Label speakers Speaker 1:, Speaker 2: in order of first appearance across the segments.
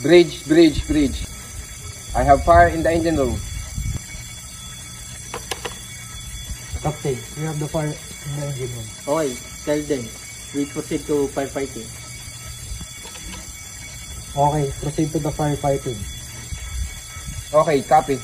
Speaker 1: Bridge, bridge, bridge. I have fire in the engine room.
Speaker 2: Captain, we have the fire in the engine room.
Speaker 3: Okay, tell them. We proceed to firefighting.
Speaker 2: Okay, proceed to the firefighting.
Speaker 1: Okay, copy.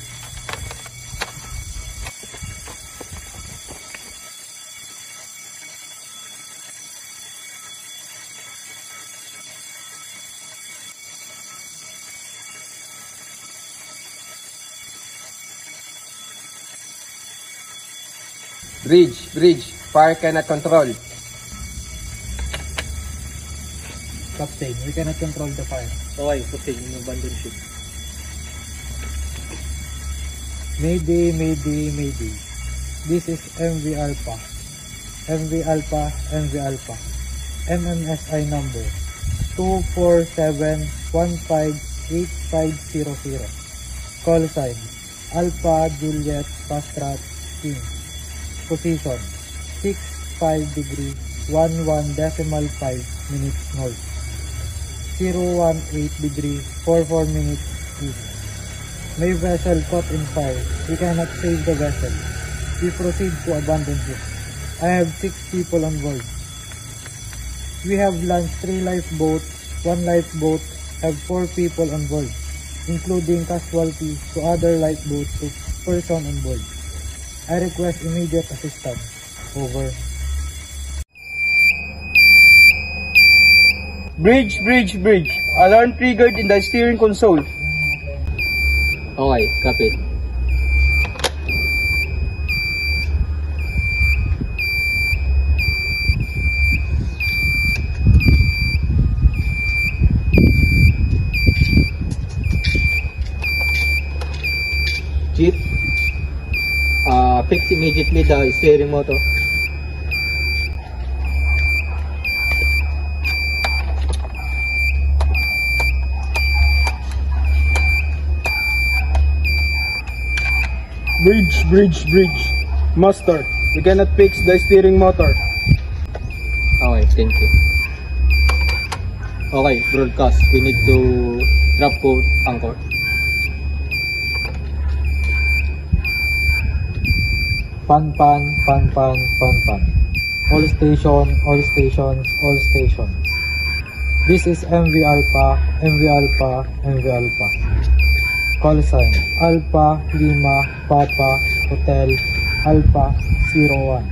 Speaker 1: Bridge, bridge. Fire cannot control.
Speaker 2: Captain, we cannot control the fire.
Speaker 3: Okay, proceed in abandon ship.
Speaker 2: Mayday, mayday, mayday. This is MV Alpha. MV Alpha, MV Alpha. MMSI number 247158500. Call sign Alpha Juliet Fastrat King. Position 65 degree 11.5 minutes north, 018 degree 44 minutes east. May vessel caught in fire. We cannot save the vessel. We proceed to abandon ship. I have 6 people on board. We have launched 3 lifeboats. 1 lifeboat have 4 people on board, including casualty to other lifeboats to person on board. I request immediate assistance. Over.
Speaker 1: Bridge, bridge, bridge. Alarm triggered in the steering console.
Speaker 3: Okay, copy. Chief, fix immediately the steering motor.
Speaker 1: Bridge, bridge, bridge. Master, we cannot fix the steering motor.
Speaker 3: Okay, thank you. Okay, broadcast. We need to drop boat anchor.
Speaker 2: Pan pan, pan pan, pan pan. All station, all stations, all stations. This is MV Alpha, MV Alpha, MV Alpha. Call sign Alpha Lima Papa Hotel Alpha 01.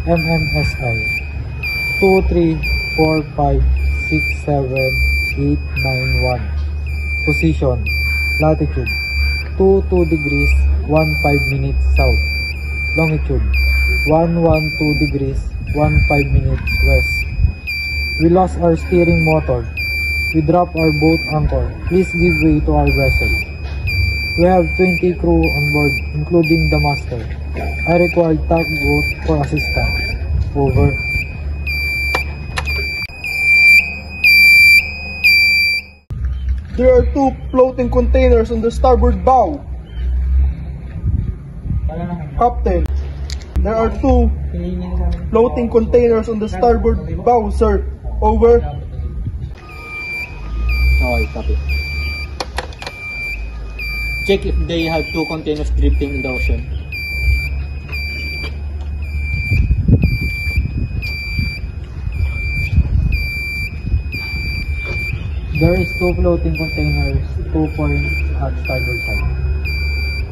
Speaker 2: MMSI 234567891. Position latitude 22 degrees 15 minutes south. Longitude 112 degrees 15 minutes west. We lost our steering motor. We dropped our boat anchor. Please give way to our vessel. We have 20 crew on board, including the master. I require tugboat for assistance. Over.
Speaker 1: There are 2 floating containers on the starboard bow. Captain, there are 2 floating containers on the starboard bow, sir. Over.
Speaker 3: Okay, copy. Check if they have 2 containers drifting in the ocean.
Speaker 2: There is 2 floating containers, 2 points at starboard side.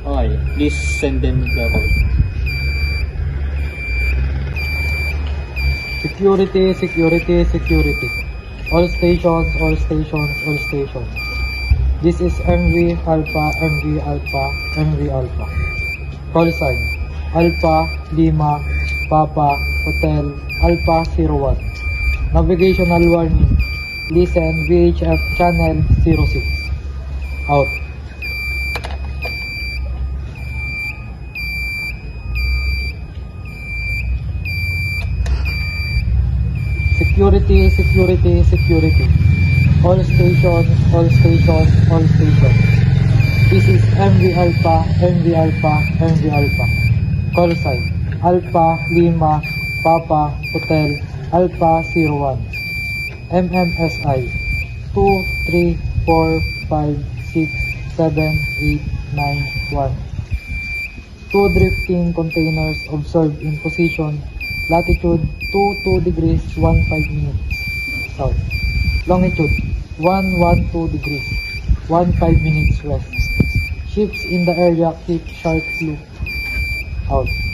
Speaker 3: Okay, please send them the code.
Speaker 2: Security, security, security. All stations, all stations, all stations. This is MV Alpha, MV Alpha, MV Alpha. Call sign Alpha Lima Papa Hotel Alpha 01. Navigational warning. Listen VHF channel 06. Out. Security, security, security. All stations, all stations, all stations. This is MV Alpha, MV Alpha, MV Alpha. Call sign Alpha Lima Papa Hotel Alpha 01. MMSI 4, 5, 6, 7, 8, 9, 1. 2 drifting containers observed in position latitude 22 degrees 15 minutes south. Longitude 112 degrees 15 minutes west. Ships in the area keep sharp look out.